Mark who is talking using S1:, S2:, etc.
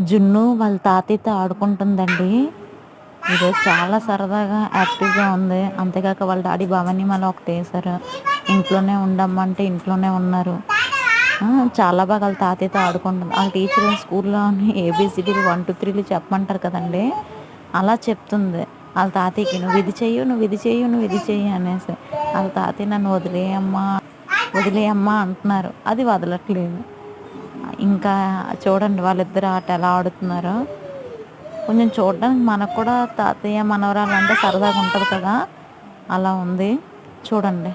S1: జున్ను వాళ్ళ తాతయ్యతో ఆడుకుంటుందండి. ఈరోజు చాలా సరదాగా, యాక్టివ్‌గా ఉంది. అంతేకాక వాళ్ళ డాడీ భవానీ మాల ఒకటేశారు. ఇంట్లోనే ఉండమ్మంటే ఇంట్లోనే ఉన్నారు. ఆ! చాలా బాగా ఆళ్ళ తాతయ్యతో ఆడుకుంటుంది. ఆళ్ళ టీచర్ స్కూల్‌లోని ఏబీసీడీలు 1, 2, 3లు చెప్పమంటారు కదండీ! అలా చెప్తుంది. ఆళ్ళ తాతయ్యకి "నువ్వు ఇది చెయ్యు, నువ్వు ఇది చెయ్యు, నువ్వు ఇది చెయ్యి" అనేసి. ఆళ్ళ తాతయ్య "నన్ను వదిలేయమ్మా, వదిలేయమ్మా" అంటున్నారు. అది వదలట్లేదు. ఇంకా చూడండి వాళ్ళిద్దరు ఆట ఎలా ఆడుతున్నారో. కొంచెం చూడడానికి మనకు కూడా తాతయ్య, మనవరాలు అంటే సరదాగా ఉంటది కదా! అలా ఉంది. చూడండి.